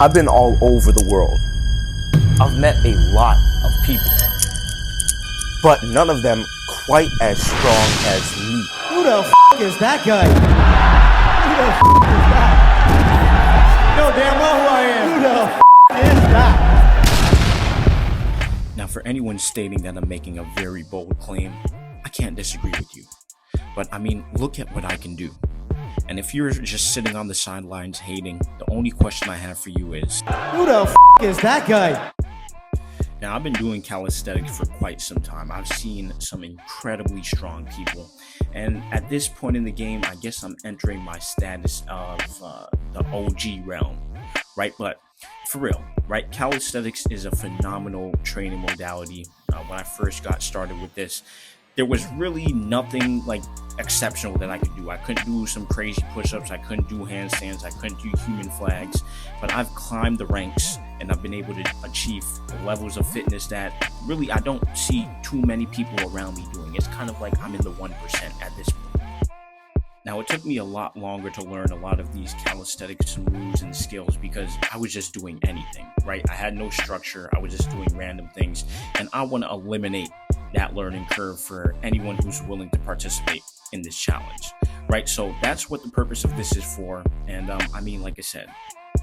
I've been all over the world. I've met a lot of people, but none of them quite as strong as me. Who the is that guy? Who the is that? You know damn well who I am. Who the is that? Now, for anyone stating that I'm making a very bold claim, I can't disagree with you. But I mean, look at what I can do. And if you're just sitting on the sidelines hating, the only question I have for you is, who the is that guy? now, I've been doing calisthenics for quite some time. I've seen some incredibly strong people. And at this point in the game, I guess I'm entering my status of the OG realm, right? But for real, right? Calisthenics is a phenomenal training modality. When I first got started with this, there was really nothing like exceptional that I could do. I couldn't do some crazy push-ups. I couldn't do handstands. I couldn't do human flags. But I've climbed the ranks and I've been able to achieve levels of fitness that really I don't see too many people around me doing. It's kind of like I'm in the 1% at this point. Now, it took me a lot longer to learn a lot of these calisthenics moves and skills because I was just doing anything, right? I had no structure. I was just doing random things. And I want to eliminate that learning curve for anyone who's willing to participate in this challenge, right? So that's what the purpose of this is for. And I mean, like I said,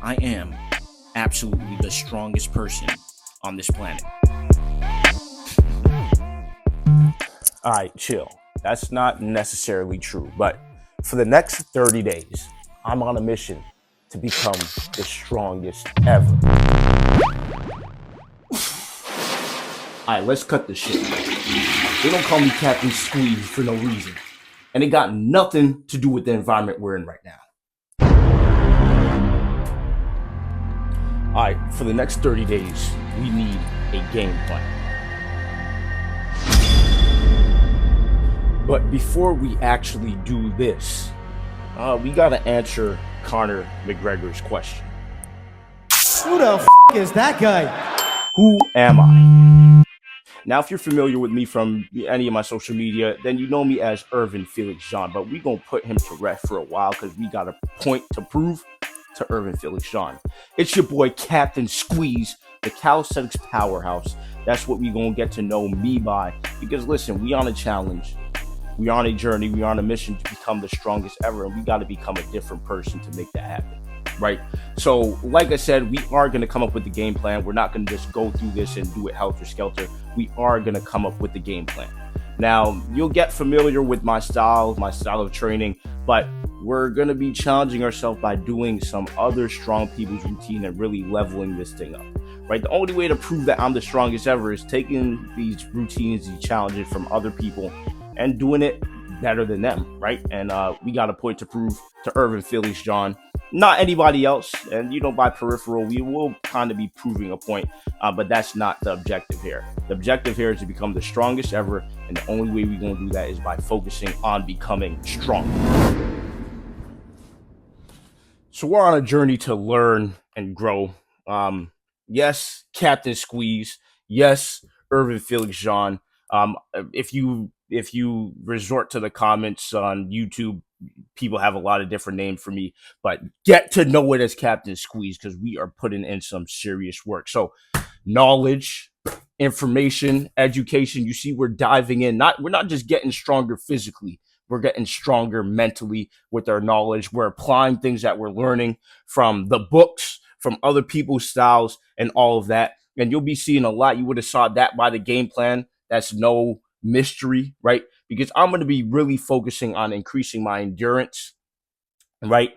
I am absolutely the strongest person on this planet. All right, chill. That's not necessarily true, but for the next 30 days, I'm on a mission to become the strongest ever. All right, let's cut this shit. They don't call me Captain Squeeze for no reason. And it got nothing to do with the environment we're in right now. All right, for the next 30 days, we need a game plan. But before we actually do this, we gotta answer Conor McGregor's question. Who the is that guy? Who am I? Now, if you're familiar with me from any of my social media, then you know me as Irvin Felix Jean, but we're going to put him to rest for a while because we got a point to prove to Irvin Felix Jean. It's your boy, Captain Squeeze, the calisthenics powerhouse. That's what we're going to get to know me by. Because listen, we on a challenge. We on a journey. We on a mission to become the strongest ever, and we got to become a different person to make that happen. Right? So, like I said, we are going to come up with the game plan. We're not going to just go through this and do it helter-skelter. We are going to come up with the game plan. Now, you'll get familiar with my style of training, but we're going to be challenging ourselves by doing some other strong people's routine and really leveling this thing up. Right? The only way to prove that I'm the strongest ever is taking these routines, these challenges from other people and doing it better than them, right? And we got a point to prove to Irvin Felix Jean. Not anybody else, and by peripheral, we will kind of be proving a point, but that's not the objective here. The objective here is to become the strongest ever, and the only way we're going to do that is by focusing on becoming strong. So we're on a journey to learn and grow. Yes, Captain Squeeze. Yes, Irvin Felix Jean. If you resort to the comments on YouTube, people have a lot of different names for me, but get to know it as Captain Squeeze because we are putting in some serious work. So knowledge, information, education, you see, we're diving in. We're not just getting stronger physically. We're getting stronger mentally with our knowledge. We're applying things that we're learning from the books, from other people's styles and all of that. And you'll be seeing a lot. You would have saw that by the game plan. That's no mystery, right? Because I'm going to be really focusing on increasing my endurance, right?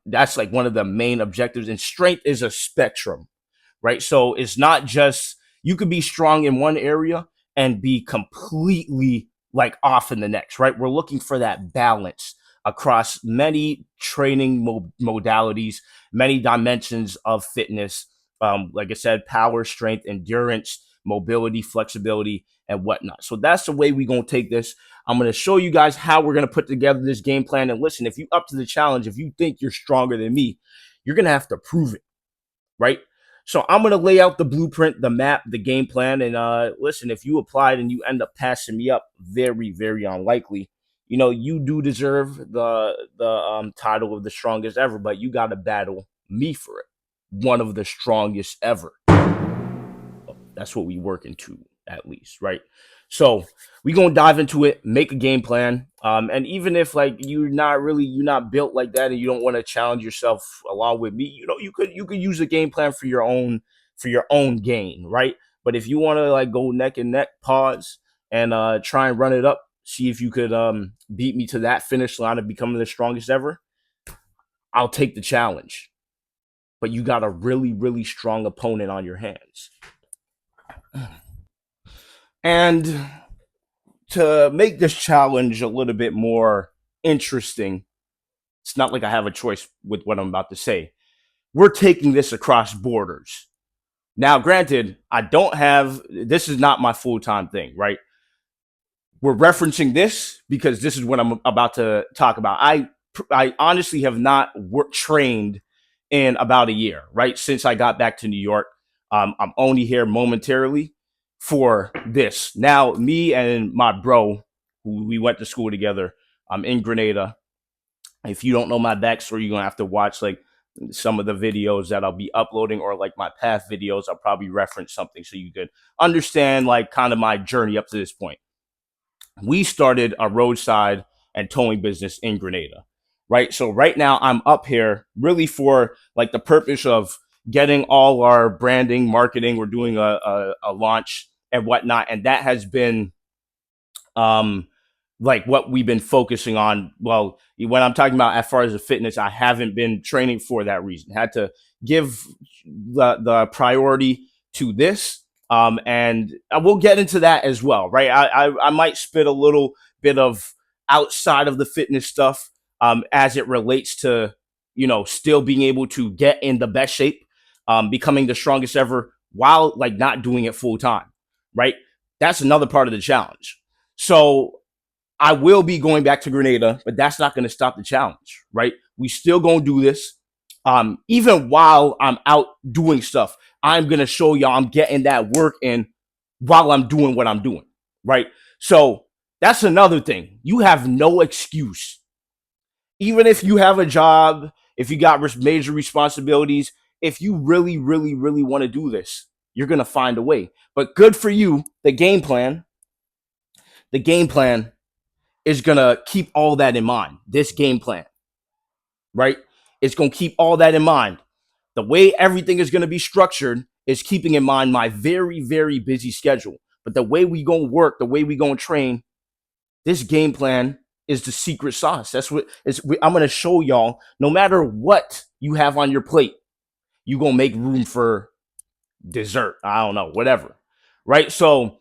That's like one of the main objectives. And strength is a spectrum, right? So it's not just, you could be strong in one area and be completely like off in the next, right? We're looking for that balance across many training modalities, many dimensions of fitness. Like I said, power, strength, endurance, mobility, flexibility, and whatnot. So that's the way we're going to take this. I'm going to show you guys how we're going to put together this game plan. And listen, if you up to the challenge, if you think you're stronger than me, you're going to have to prove it, right? So I'm going to lay out the blueprint, the map, the game plan. And listen, if you applied and you end up passing me up, very, very unlikely. You do deserve the title of the strongest ever, but you got to battle me for it, one of the strongest ever. That's what we working to, at least, right? So we gonna dive into it, make a game plan, and even if like you're not built like that, and you don't want to challenge yourself along with me, you could use a game plan for your own gain, right? But if you want to like go neck and neck, pause and try and run it up, see if you could beat me to that finish line of becoming the strongest ever. I'll take the challenge, but you got a really really strong opponent on your hands. And to make this challenge a little bit more interesting, it's not like I have a choice with what I'm about to say. We're taking this across borders. Now, granted, this is not my full time thing, right? We're referencing this because this is what I'm about to talk about. I honestly have not trained in about a year, right? Since I got back to New York. I'm only here momentarily for this. Now, me and my bro, who we went to school together, I'm in Grenada. If you don't know my backstory, you're gonna have to watch like some of the videos that I'll be uploading, or like my past videos. I'll probably reference something so you could understand like kind of my journey up to this point. We started a roadside and towing business in Grenada, right? So right now I'm up here really for like the purpose of getting all our branding, marketing. We're doing a launch and whatnot, and that has been like what we've been focusing on. Well, when I'm talking about as far as the fitness, I haven't been training for that reason. Had to give the priority to this, and I will get into that as well, right? I might spit a little bit of outside of the fitness stuff, as it relates to still being able to get in the best shape, becoming the strongest ever while like not doing it full time, right? That's another part of the challenge. So I will be going back to Grenada, but that's not going to stop the challenge, right? We still going to do this. Even while I'm out doing stuff, I'm going to show y'all I'm getting that work in while I'm doing what I'm doing, right? So that's another thing. You have no excuse. Even if you have a job, if you got major responsibilities, if you really, really, really want to do this, you're going to find a way. But good for you. The game plan is going to keep all that in mind. This game plan, right? It's going to keep all that in mind. The way everything is going to be structured is keeping in mind my very, very busy schedule. But the way we going to work, the way we going to train, this game plan is the secret sauce. That's what I'm going to show y'all. No matter what you have on your plate, you going to make room for dessert. I don't know, whatever. Right? So,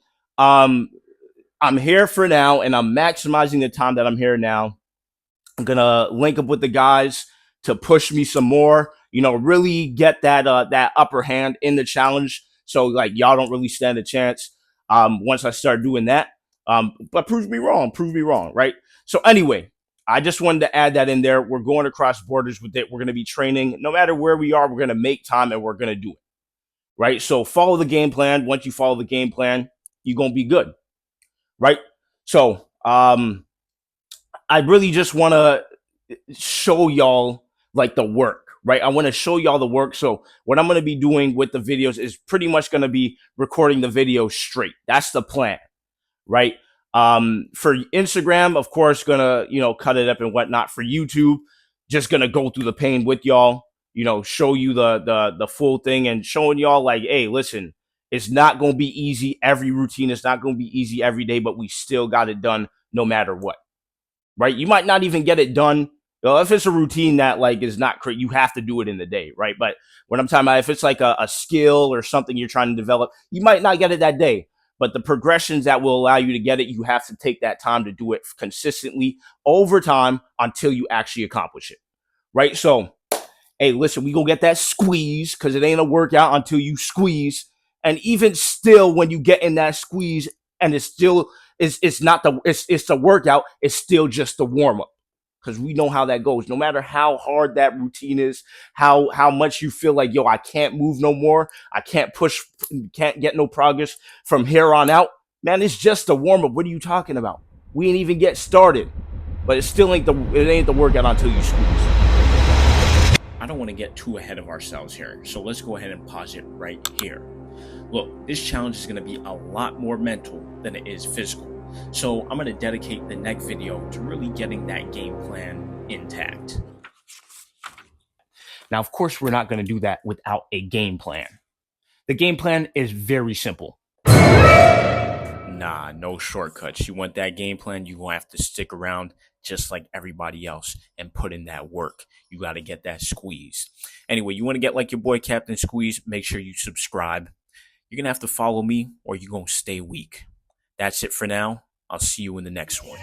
I'm here for now, and I'm maximizing the time that I'm here now. I'm gonna link up with the guys to push me some more. Really get that upper hand in the challenge. So like y'all don't really stand a chance once I start doing that. But prove me wrong, right? So anyway, I just wanted to add that in there. We're going across borders with it. We're gonna be training. No matter where we are, we're gonna make time and we're gonna do it, right? So follow the game plan. Once you follow the game plan, you're gonna be good. Right. So I really just want to show y'all like the work, right? I want to show y'all the work. So what I'm going to be doing with the videos is pretty much going to be recording the video straight. That's the plan, right? For Instagram, of course, gonna cut it up and whatnot. For YouTube, just gonna go through the pain with y'all, show you the full thing and showing y'all like, hey, listen. It's not going to be easy every routine. It's not going to be easy every day, but we still got it done no matter what, right? You might not even get it done. If it's a routine that like is not correct, you have to do it in the day, right? But when I'm talking about if it's like a skill or something you're trying to develop, you might not get it that day. But the progressions that will allow you to get it, you have to take that time to do it consistently over time until you actually accomplish it, right? So, hey, listen, we gonna get that squeeze because it ain't a workout until you squeeze. And even still, when you get in that squeeze and it's still, it's the workout, it's still just the warm up. Because we know how that goes. No matter how hard that routine is, how much you feel like, yo, I can't move no more. I can't push, can't get no progress from here on out. Man, it's just the warm up. What are you talking about? We ain't even get started. But it still ain't the workout until you squeeze. I don't want to get too ahead of ourselves here. So let's go ahead and pause it right here. Look, this challenge is going to be a lot more mental than it is physical. So I'm going to dedicate the next video to really getting that game plan intact. Now, of course, we're not going to do that without a game plan. The game plan is very simple. Nah, no shortcuts. You want that game plan, you're going to have to stick around just like everybody else and put in that work. You got to get that squeeze. Anyway, you want to get like your boy Captain Squeeze, make sure you subscribe. You're going to have to follow me or you're going to stay weak. That's it for now. I'll see you in the next one.